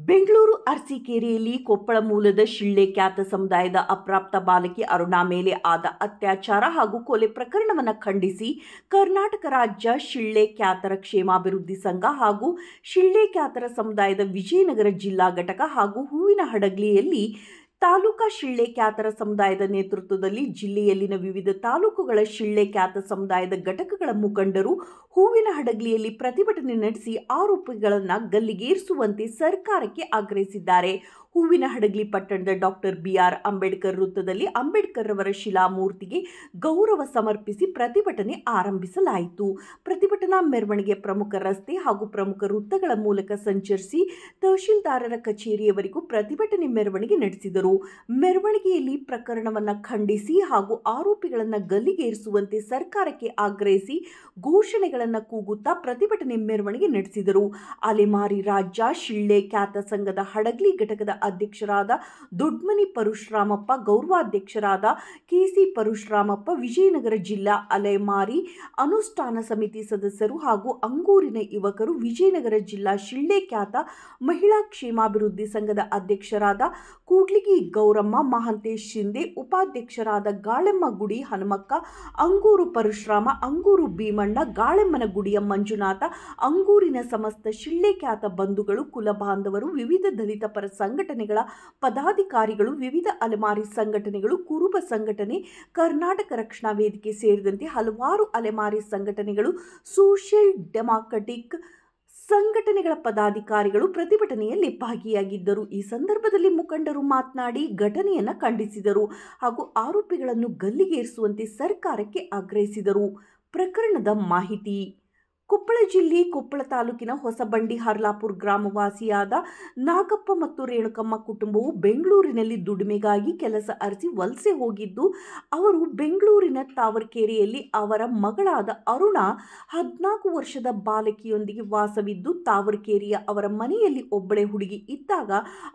ಬೆಂಗಳೂರು ಅರಸೀಕೆರೆಯಲ್ಲಿ ಕೊಪ್ಪಳ ಮೂಲದ ಶಿಳ್ಳೆ ಖ್ಯಾತ ಸಮುದಾಯದ ಅಪ್ರಾಪ್ತ ಬಾಲಕಿ ಅರುಣಾ ಮೇಲೆ ಆದ ಅತ್ಯಾಚಾರ ಹಾಗೂ ಕೊಲೆ ಪ್ರಕರಣವನ್ನು ಖಂಡಿಸಿ ಕರ್ನಾಟಕ ರಾಜ್ಯ ಶಿಳ್ಳೆ ಖ್ಯಾತರ ಕ್ಷೇಮಾಭಿವೃದ್ಧಿ ಸಂಘ ಹಾಗೂ ಶಿಳ್ಳೆ ಖ್ಯಾತರ ಸಮುದಾಯದ ವಿಜಯನಗರ ಜಿಲ್ಲಾ ಘಟಕ ಹಾಗೂ ಹೂವಿನ ಹಡಗಲಿಯಲ್ಲಿ ತಾಲೂಕಾ ಶಿಳ್ಳೆ ಖ್ಯಾತರ ಸಮುದಾಯದ ನೇತೃತ್ವದಲ್ಲಿ ಜಿಲ್ಲೆಯಲ್ಲಿನ ವಿವಿಧ ತಾಲೂಕುಗಳ ಶಿಳ್ಳೆ ಖ್ಯಾತ ಸಮುದಾಯದ ಘಟಕಗಳ ಮುಖಂಡರು ಹೂವಿನ ಹಡಗಲಿಯಲ್ಲಿ ಪ್ರತಿಭಟನೆ ನಡೆಸಿ ಆರೋಪಿಗಳನ್ನು ಗಲ್ಲಿಗೇರಿಸುವಂತೆ ಸರ್ಕಾರಕ್ಕೆ ಆಗ್ರಹಿಸಿದ್ದಾರೆ. ಹೂವಿನ ಹಡಗಲಿ ಪಟ್ಟಣದ ಡಾಕ್ಟರ್ BR ಅಂಬೇಡ್ಕರ್ ವೃತ್ತದಲ್ಲಿ ಅಂಬೇಡ್ಕರ್ ಅವರ ಶಿಲಾಮೂರ್ತಿಗೆ ಗೌರವ ಸಮರ್ಪಿಸಿ ಪ್ರತಿಭಟನೆ ಆರಂಭಿಸಲಾಯಿತು. ಪ್ರತಿಭಟನಾ ಮೆರವಣಿಗೆ ಪ್ರಮುಖ ರಸ್ತೆ ಹಾಗೂ ಪ್ರಮುಖ ವೃತ್ತಗಳ ಮೂಲಕ ಸಂಚರಿಸಿ ತಹಶೀಲ್ದಾರರ ಕಚೇರಿಯವರೆಗೂ ಪ್ರತಿಭಟನೆ ಮೆರವಣಿಗೆ ನಡೆಸಿದರು. ಮೆರವಣಿಗೆಯಲ್ಲಿ ಪ್ರಕರಣವನ್ನು ಖಂಡಿಸಿ ಹಾಗೂ ಆರೋಪಿಗಳನ್ನು ಗಲ್ಲಿಗೇರಿಸುವಂತೆ ಸರ್ಕಾರಕ್ಕೆ ಆಗ್ರಹಿಸಿ ಘೋಷಣೆಗಳನ್ನು ಕೂಗುತ್ತಾ ಪ್ರತಿಭಟನೆ ಮೆರವಣಿಗೆ ನಡೆಸಿದರು. ಅಲೆಮಾರಿ ರಾಜ್ಯ ಶಿಳ್ಳೆ ಖ್ಯಾತ ಸಂಘದ ಹಡಗಲಿ ಘಟಕದ ಅಧ್ಯಕ್ಷರಾದ ದೊಡ್ಮನಿ ಪರಶುರಾಮಪ್ಪ, ಗೌರವಾಧ್ಯಕ್ಷರಾದ KC ಪರಶುರಾಮಪ್ಪ, ವಿಜಯನಗರ ಜಿಲ್ಲಾ ಅಲೆಮಾರಿ ಅನುಷ್ಠಾನ ಸಮಿತಿ ಸದಸ್ಯರು ಹಾಗೂ ಅಂಗೂರಿನ ಯುವಕರು, ವಿಜಯನಗರ ಜಿಲ್ಲಾ ಶಿಳ್ಳೆ ಖ್ಯಾತ ಮಹಿಳಾ ಕ್ಷೇಮಾಭಿವೃದ್ಧಿ ಸಂಘದ ಅಧ್ಯಕ್ಷರಾದ ಕೂಡ್ಲಿಗಿ ಗೌರಮ್ಮ, ಮಹಾಂತೇಶ್ ಶಿಂದೆ, ಉಪಾಧ್ಯಕ್ಷರಾದ ಗಾಳೆಮ್ಮ ಗುಡಿ ಹನುಮಕ್ಕ, ಅಂಗೂರು ಪರಶುರಾಮ, ಅಂಗೂರು ಭೀಮಣ್ಣ, ಗಾಳೆಮ್ಮನ ಗುಡಿಯ ಮಂಜುನಾಥ, ಅಂಗೂರಿನ ಸಮಸ್ತ ಶಿಳ್ಳೆ ಖ್ಯಾತ ಬಂಧುಗಳು, ಕುಲ ಬಾಂಧವರು, ವಿವಿಧ ದಲಿತ ಪರ ಸಂಘಟನೆಗಳ ಪದಾಧಿಕಾರಿಗಳು, ವಿವಿಧ ಅಲೆಮಾರಿ ಸಂಘಟನೆಗಳು, ಕುರುಬ ಸಂಘಟನೆ, ಕರ್ನಾಟಕ ರಕ್ಷಣಾ ವೇದಿಕೆ ಸೇರಿದಂತೆ ಹಲವಾರು ಅಲೆಮಾರಿ ಸಂಘಟನೆಗಳು, ಸೋಷಿಯಲ್ ಡೆಮಾಕ್ರೆಟಿಕ್ ಸಂಘಟನೆಗಳ ಪದಾಧಿಕಾರಿಗಳು ಪ್ರತಿಭಟನೆಯಲ್ಲಿ ಭಾಗಿಯಾಗಿದ್ದರು. ಈ ಸಂದರ್ಭದಲ್ಲಿ ಮುಖಂಡರು ಮಾತನಾಡಿ ಘಟನೆಯನ್ನು ಖಂಡಿಸಿದರು ಹಾಗೂ ಆರೋಪಿಗಳನ್ನು ಗಲ್ಲಿಗೇರಿಸುವಂತೆ ಸರ್ಕಾರಕ್ಕೆ ಆಗ್ರಹಿಸಿದರು. ಪ್ರಕರಣದ ಮಾಹಿತಿ. ಕೊಪ್ಪಳ ಜಿಲ್ಲೆ ಕೊಪ್ಪಳ ತಾಲೂಕಿನ ಹೊಸಬಂಡಿ ಹರ್ಲಾಪುರ ಗ್ರಾಮವಾಸಿಯಾದ ನಾಗಪ್ಪ ಮತ್ತು ರೇಣುಕಮ್ಮ ಕುಟುಂಬವು ಬೆಂಗಳೂರಿನಲ್ಲಿ ದುಡಿಮೆಗಾಗಿ ಕೆಲಸ ಅರಸಿ ವಲಸೆ ಹೋಗಿದ್ದು, ಅವರು ಬೆಂಗಳೂರಿನ ತಾವರೆಕೆರೆಯಲ್ಲಿ ಅವರ ಮಗಳಾದ ಅರುಣಾ 14 ವರ್ಷದ ಬಾಲಕಿಯೊಂದಿಗೆ ವಾಸವಿದ್ದು, ತಾವರೆಕೆರೆಯ ಅವರ ಮನೆಯಲ್ಲಿ ಒಬ್ಬಳೆ ಹುಡುಗಿ ಇದ್ದಾಗ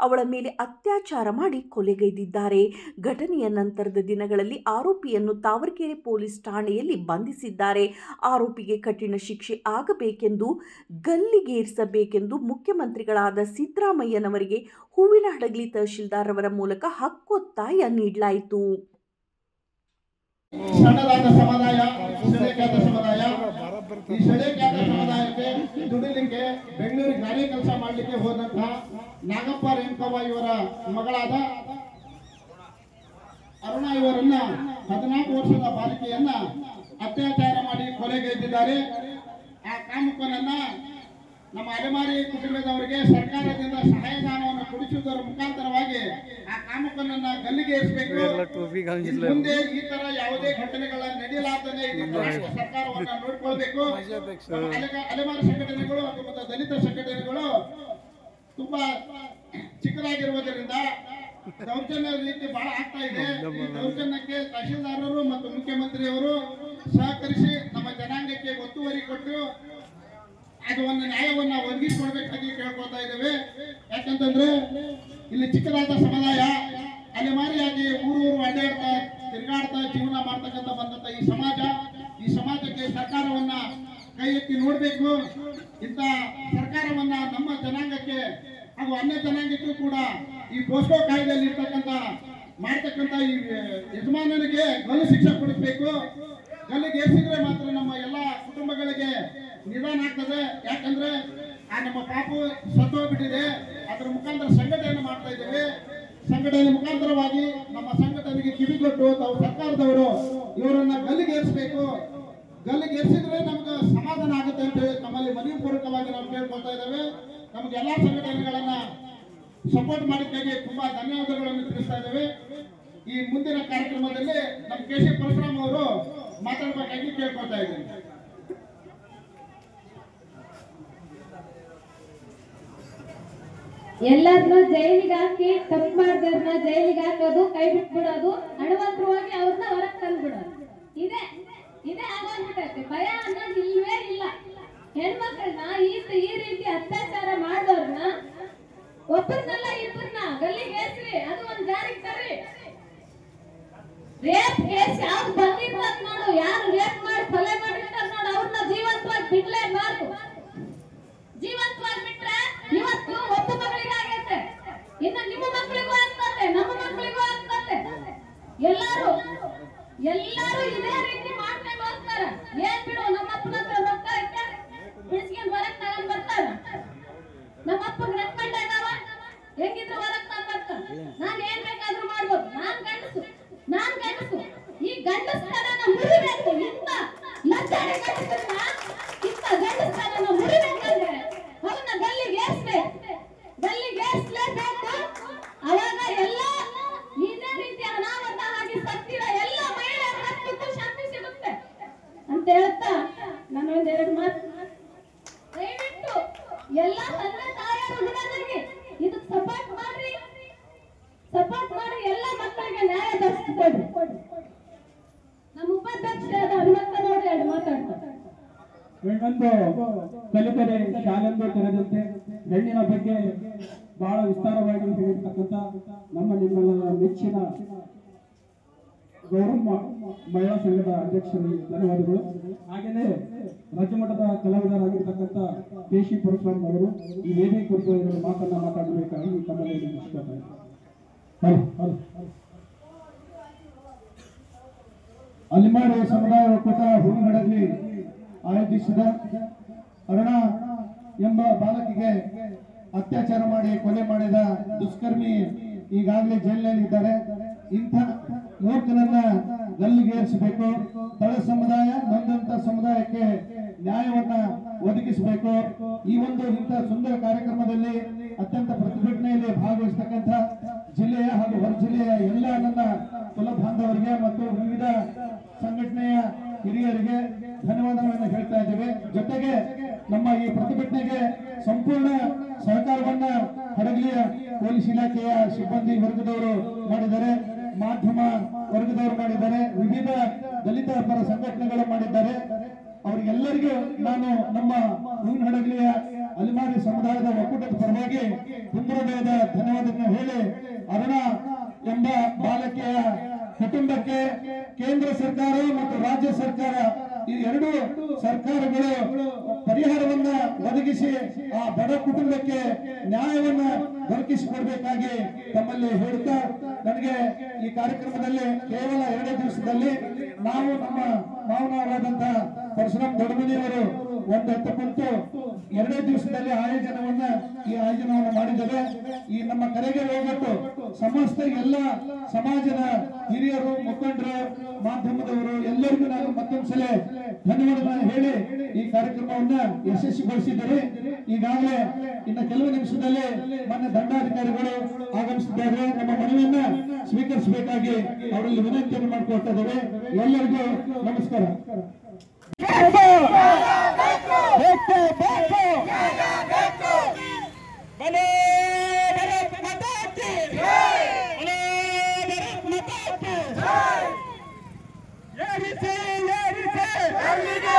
ಅವಳ ಮೇಲೆ ಅತ್ಯಾಚಾರ ಮಾಡಿ ಕೊಲೆಗೈದಿದ್ದಾರೆ. ಘಟನೆಯ ನಂತರದ ದಿನಗಳಲ್ಲಿ ಆರೋಪಿಯನ್ನು ತಾವರೆಕೆರೆ ಪೊಲೀಸ್ ಠಾಣೆಯಲ್ಲಿ ಬಂಧಿಸಿದ್ದಾರೆ. ಆರೋಪಿಗೆ ಕಠಿಣ ಶಿಕ್ಷೆ ಆಗಬೇಕೆಂದು, ಗಲ್ಲಿಗೇರಿಸಬೇಕೆಂದು ಮುಖ್ಯಮಂತ್ರಿಗಳಾದ ಸಿದ್ದರಾಮಯ್ಯನವರಿಗೆ ಹೂವಿನ ಹಡಗಲಿ ತಹಶೀಲ್ದಾರ್ ಅವರ ಮೂಲಕ ಹಕ್ಕೊತ್ತಾಯ ನೀಡಲಾಯಿತು. ಸಣ್ಣದಾದ ಸಮುದಾಯ ಶಿಳ್ಳೆ ಖ್ಯಾತ ಸಮುದಾಯ, ಈ ಶಿಳ್ಳೆ ಖ್ಯಾತ ಸಮುದಾಯಕ್ಕೆ ದುಡಿಲಿಕ್ಕೆ ಬೆಂಗಳೂರಿಗೆ ಗಾಡಿ ಕೆಲಸ ಮಾಡಲಿಕ್ಕೆ ಹೋದಂತಹ ನಾಗಪ್ಪ ರೇಣುಕವ್ವ ಇವರ ಮಗಳಾದ ಅರುಣಾ ಇವರನ್ನ 14 ವರ್ಷದ ಬಾಲಿಕೆಯನ್ನ ಅತ್ಯಾಚಾರ ಮಾಡಿ ಕೊಲೆಗೈದಿದ್ದಾರೆ. ಆ ಕಾಮುಕನನ್ನ ನಮ್ಮ ಅಲೆಮಾರಿ ಕುಟುಂಬದವರಿಗೆ ಸರ್ಕಾರದಿಂದ ಸಹಾಯಧನವನ್ನು ಕೊಡಿಸುವುದರ ಮುಖಾಂತರವಾಗಿ ಆ ಕಾಮುಕನನ್ನ ಗಲ್ಲಿಗೇರಿಸಬೇಕು. ಮುಂದೆ ಈ ತರ ಯಾವುದೇ ಘಟನೆಗಳ ನಡೆಯಲಾರದೆ ಸರ್ಕಾರವನ್ನ ನೋಡಿಕೊಳ್ಬೇಕು. ಅಲೆಮಾರಿ ಸಂಘಟನೆಗಳು ಮತ್ತು ದಲಿತ ಸಂಘಟನೆಗಳು ತುಂಬಾ ಚಿಕ್ಕದಾಗಿರುವುದರಿಂದ ದೌರ್ಜನ್ಯ ರೀತಿ ಬಹಳ ಆಗ್ತಾ ಇದೆ. ಈ ದೌರ್ಜನ್ಯಕ್ಕೆ ತಹಶೀಲ್ದಾರರು ಮತ್ತು ಮುಖ್ಯಮಂತ್ರಿಯವರು ಸಹಕರಿಸಿ ನಮ್ಮ ಜನಾಂಗಕ್ಕೆ ಒತ್ತುವರಿ ಕೊಟ್ಟು ಅದು ಒಂದು ನ್ಯಾಯವನ್ನ ಒದಗಿಸಿಕೊಡ್ಬೇಕಾಗಿ ಕೇಳ್ಕೊಳ್ತಾ ಇದ್ದೇವೆ. ಯಾಕಂತಂದ್ರೆ ಇಲ್ಲಿ ಚಿಕ್ಕದಾದ ಸಮುದಾಯ ಅಲೆಮಾರಿಯಾಗಿ ಊರು ಅಡ್ಡಾಡ್ತಾ ತಿರುಗಾಡ್ತಾ ಜೀವನ ಮಾಡ್ತಕ್ಕಂಥ ಬಂದಂತ ಈ ಸಮಾಜಕ್ಕೆ ಸರ್ಕಾರವನ್ನ ಕೈ ಎತ್ತಿ ನೋಡ್ಬೇಕು. ಇಂಥ ಸರ್ಕಾರವನ್ನ ನಮ್ಮ ಜನಾಂಗಕ್ಕೆ ಹಾಗೂ ಅನ್ಯ ಜನಾಂಗಕ್ಕೂ ಕೂಡ ಈ ಪೋಸ್ಕೋ ಕಾಯ್ದೆಯಲ್ಲಿ ಮಾಡ್ತಕ್ಕಂಥ ಈ ಯಜಮಾನನಿಗೆ ಗಲ್ಲು ಶಿಕ್ಷೆ ಕೊಡಿಸಬೇಕು. ಗಲ್ಲಿಗೇರಿಸಿದ್ರೆ ಮಾತ್ರ ನಮ್ಮ ಎಲ್ಲ ಕುಟುಂಬಗಳಿಗೆ ನಿಧಾನ ಆಗ್ತದೆ. ಯಾಕಂದ್ರೆ ಆ ನಮ್ಮ ಪಾಪು ಸತ್ತೋಗ್ಬಿಟ್ಟಿದೆ. ಅದರ ಮುಖಾಂತರ ಸಂಘಟನೆ ಮಾಡ್ತಾ ಇದ್ದೇವೆ. ಸಂಘಟನೆ ಮುಖಾಂತರವಾಗಿ ನಮ್ಮ ಸಂಘಟನೆಗೆ ಕಿವಿಗೊಟ್ಟು ತಾವು ಸರ್ಕಾರದವರು ಇವರನ್ನ ಗಲ್ಲಿಗೇರಿಸಬೇಕು. ಗಲ್ಲಿಗೇರಿಸಿದ್ರೆ ನಮ್ಗೆ ಸಮಾಧಾನ ಆಗುತ್ತೆ ಅಂತ ಹೇಳಿ ನಮ್ಮಲ್ಲಿ ಮನವಿ ಪೂರ್ವಕವಾಗಿ ನಾವು ಕೇಳ್ಕೊಳ್ತಾ ಇದ್ದೇವೆ. ನಮ್ಗೆ ಎಲ್ಲಾ ಸಂಘಟನೆಗಳನ್ನ ಸಪೋರ್ಟ್ ಮಾಡಿದ್ದಕ್ಕೆ ತುಂಬಾ ಧನ್ಯವಾದಗಳನ್ನು ತಿಳಿಸ್ತಾ ಇದ್ದೇವೆ. ಈ ಮುಂದಿನ ಕಾರ್ಯಕ್ರಮದಲ್ಲಿ ನಮ್ಮ KC ಪರಶುರಾಮ್ ಅವರು ಮಾತಾಡಬೇಕಾಗಿ ಕೇಳ್ಕೊಳ್ತಾ ಇದ್ದೇನೆ. ಎಲ್ಲರನ್ನೂ ಜೈಲಿಗೆ ಹಾಕಿ ತಪ್ಪು ಮಾಡಿದವ್ರನ್ನ ಜೈಲಿಗೆ ಹಾಕೋದು, ಕೈ ಬಿಟ್ಬಿಡೋದು, ಅಣವಂತರವಾಗಿ ಅವ್ರನ್ನ ಹೊರಗೆ ತಂದ್ಬಿಡೋದು, ಇದೇ ಆಗೋಗ್ಬಿಟ್ಟೈತೆ. ಭಯ ಅನ್ನೋದು ಇಲ್ವೇ ಇಲ್ಲ. ಹೆಣ್ಮಕ್ಳನ್ನ ಈ ರೀತಿ ಅತ್ಯಾಚಾರ ಮಾಡಿದವ್ರನ್ನ ಒಬ್ಬರನ್ನೆಲ್ಲ ಇಬ್ಬರನ್ನ ಗಲ್ಲಿಗೇರಿಸ್ರಿ, ಅದು ಒಂದು ಜಾರಿಗೆ ತರ್ರಿ. ರೇಪ್ ಕೇಸ್ ಯಾವ್ದು ಬಂದಿರ್ತದ ನೋಡು, ಯಾರು ರೇಪ್ ಮಾಡಿ ಕೊಲೆ ಮಾಡಿರ್ತಾರ ನೋಡು, ಅವ್ರನ್ನ ಜೀವಂತವಾಗಿ ಬಿಡ್ಲೇಬಾರ್ದು. ಜೀವಂತವಾಗಿ ಬಿಟ್ರೆ ಇವತ್ತು ಒಬ್ಬ ಮಗಳಿಗಾಗೈತೆ ಎಲ್ಲರೂ ಎಲ್ಲರೂ ಇದೇ ರೀತಿ ಮಾಡ್ಕೊಂಡು ಹೋಗ್ತಾರ. ಏನ್ ಬಿಡು ನಮ್ಮ ಅಪ್ಪನ ಹತ್ರ ರೊಕ್ಕ ಐತೆ ಬಿಡಿಸ್ಕೊಂಡು ಹೊರಗ್ ತಗೊಂಡ್ ಬರ್ತಾರ. ನಮ್ಮ ಅಪ್ಪಗೆ ರೆಕಮೆಂಡ್ ಆಗಾವ ಹೆಂಗಿದ್ರು ಹೊರಗ್ ತಗೊಂಡ್ ಬರ್ತಾರ. ನಾನ್ ಏನ್ ಬೇಕಾದ್ರೂ ಮಾಡ್ಬೋದು. ನಾನ್ ಗಂಡಸು ಈ ಗಂಡಸ್ತನನ ಮುರಿಬೇಕು. ಇಂತ ಲಜ್ಜಾನೆ ಗಂಡಸನ್ನ ಇಂತ ಗಂಡಸ್ತನನ ಮುರಿಬೇಕಂದ್ರೆ ಅವನ್ನ ಗಲ್ಲಿಗೇರಿಸಲೇಬೇಕು. ಅವಾಗ ಎಲ್ಲ ಇದೇ ರೀತಿ ಅನಾಹುತ ಆಗಿ ಸತ್ತಿರೋ ಎಲ್ಲ ಮಹಿಳೆಯರ ರಕ್ತಕ್ಕೂ ಶಾಂತಿ ಸಿಗುತ್ತೆ ಅಂತ ಹೇಳ್ತಾ ನಾನು ಒಂದೆರಡು ಮಾತು ದಯವಿಟ್ಟು ಎಲ್ಲ ತಂದೆ ತಾಯಿಯರು ಹುಡುಗರಿಗೆ ಇದಕ್ಕೆ ಸಪೋರ್ಟ್ ಮಾಡಿ ಎಲ್ಲ ಮಕ್ಕಳಿಗೆ ನ್ಯಾಯ ದೊರಕಿಸಿಕೊಡ್ರಿ. ನಮ್ಮ ಉಪಾಧ್ಯಕ್ಷರಾದ ಹನುಮಂತನವರು ಎರಡು ಮಾತಾಡ್ತಾರೆ. ಹೆಣ್ಣೊಂದು ಕಲಿಕರೆ ಶಾಲೆಂದು ತೆರೆದಂತೆ ಹೆಣ್ಣಿನ ಬಗ್ಗೆ ಬಹಳ ವಿಸ್ತಾರವಾಗಿ ಹೇಳಿರ್ತಕ್ಕಂಥ ನಿಮ್ಮೆಲ್ಲರ ನೆಚ್ಚಿನ ಗೌರಮ್ಮ ಮಹಿಳಾ ಸಂಘದ ಅಧ್ಯಕ್ಷರಿಗೆ ಧನ್ಯವಾದಗಳು. ಹಾಗೆಯೇ ರಾಜ್ಯ ಮಟ್ಟದ ಕಲಾವಿದರಾಗಿರ್ತಕ್ಕಂಥ ಕೆ.ಸಿ. ಪರಶುರಾಮ್ ಅವರು ಈ ವೇದಿಕೆ ಕುರಿತು ಮಾತನ್ನ ಮಾತಾಡಬೇಕಾಗಿ ತಮ್ಮಲ್ಲಿ ಇಷ್ಟಪಡ್ತಾರೆ. ಅಲಿಮಾರಿ ಸಮುದಾಯ ಒಕ್ಕೂಟ ಹೂವಿನಡಗಲಿ ಆಯೋಜಿಸಿದ ಅರುಣ ಎಂಬ ಬಾಲಕಿಗೆ ಅತ್ಯಾಚಾರ ಮಾಡಿ ಕೊಲೆ ಮಾಡಿದ ದುಷ್ಕರ್ಮಿ ಈಗಾಗಲೇ ಜೈಲಿನಲ್ಲಿದ್ದಾರೆ. ಇಂಥ ಮೂರ್ಖನನ್ನ ಗಲ್ಲಿಗೇರಿಸಬೇಕು. ತಳ ಸಮುದಾಯ ನೊಂದಂತ ಸಮುದಾಯಕ್ಕೆ ನ್ಯಾಯವನ್ನ ಒದಗಿಸಬೇಕು. ಈ ಒಂದು ಇಂಥ ಸುಂದರ ಕಾರ್ಯಕ್ರಮದಲ್ಲಿ ಅತ್ಯಂತ ಪ್ರತಿಭಟನೆಯಲ್ಲಿ ಭಾಗವಹಿಸತಕ್ಕಂಥ ಜಿಲ್ಲೆಯ ಹಾಗೂ ಹೊರ ಜಿಲ್ಲೆಯ ಎಲ್ಲ ನನ್ನ ಕುಲ ಬಾಂಧವರಿಗೆ ಮತ್ತು ವಿವಿಧ ಸಂಘಟನೆಯ ಹಿರಿಯರಿಗೆ ಧನ್ಯವಾದಗಳನ್ನು ಹೇಳ್ತಾ ಇದ್ದೇವೆ. ಜೊತೆಗೆ ನಮ್ಮ ಈ ಪ್ರತಿಭಟನೆಗೆ ಸಂಪೂರ್ಣ ಸಹಕಾರವನ್ನ ಹಡಗಲಿಯ ಪೊಲೀಸ್ ಇಲಾಖೆಯ ಸಿಬ್ಬಂದಿ ವರ್ಗದವರು ಮಾಡಿದ್ದಾರೆ, ಮಾಧ್ಯಮ ವರ್ಗದವರು ಮಾಡಿದ್ದಾರೆ, ವಿವಿಧ ದಲಿತ ಪರ ಸಂಘಟನೆಗಳು ಮಾಡಿದ್ದಾರೆ. ಅವರಿಗೆಲ್ಲರಿಗೂ ನಾನು ನಮ್ಮ ಹೂವಿನಹಡಗಲಿಯ ಅಲಿಮಾರಿ ಸಮುದಾಯದ ಒಕ್ಕೂಟದ ಪರವಾಗಿ ಹೃದಯದ ಧನ್ಯವಾದಗಳನ್ನು ಹೇಳಿ ಅರುಣ ಎಂಬ ಬಾಲಕಿಯ ಕುಟುಂಬಕ್ಕೆ ಕೇಂದ್ರ ಸರ್ಕಾರ ಮತ್ತು ರಾಜ್ಯ ಸರ್ಕಾರ ಈ ಎರಡೂ ಸರ್ಕಾರಗಳು ಪರಿಹಾರವನ್ನ ಒದಗಿಸಿ ಆ ಬಡ ಕುಟುಂಬಕ್ಕೆ ನ್ಯಾಯವನ್ನ ದೊರಕಿಸಿಕೊಡ್ಬೇಕಾಗಿ ತಮ್ಮಲ್ಲಿ ಹೇಳುತ್ತಾ ನನಗೆ ಈ ಕಾರ್ಯಕ್ರಮದಲ್ಲಿ ಕೇವಲ 2 ದಿವಸದಲ್ಲಿ ನಾವು ನಮ್ಮ ಮಾವನವರಾದಂತಹ ಪರಶುರಾಮ್ ದೊಡ್ಡಮನಿಯವರು ಒಂದು ಎತ್ತ ಕುಂತು 2 ದಿವಸದಲ್ಲಿ ಈ ಆಯೋಜನವನ್ನು ಮಾಡಿದ್ದೇವೆ. ಈ ನಮ್ಮ ಕರೆಗೆ ಹೋಗ್ಬಿಟ್ಟು ಸಮಸ್ತ ಎಲ್ಲ ಸಮಾಜದ ಹಿರಿಯರು, ಮುಖಂಡರು, ಮಾಧ್ಯಮದವರು ಎಲ್ಲರಿಗೂ ನಾನು ಮತ್ತೊಂದ್ಸಲ ಧನ್ಯವಾದಗಳನ್ನು ಹೇಳಿ ಈ ಕಾರ್ಯಕ್ರಮವನ್ನ ಯಶಸ್ವಿಗೊಳಿಸಿದ್ದಾರೆ. ಈಗಾಗಲೇ ಇನ್ನು ಕೆಲವು ನಿಮಿಷದಲ್ಲಿ ಮಾನ್ಯ ದಂಡಾಧಿಕಾರಿಗಳು ಆಗಮಿಸಿದ್ದಾರೆ. ನಮ್ಮ ಮನವಿಯನ್ನ ಸ್ವೀಕರಿಸಬೇಕಾಗಿ ಅವರಲ್ಲಿ ವಿನಂತಿಯನ್ನು ಮಾಡಿಕೊಳ್ತಾ ಇದ್ದೇವೆ. ಎಲ್ಲರಿಗೂ ನಮಸ್ಕಾರ. ಏರಿಸಿ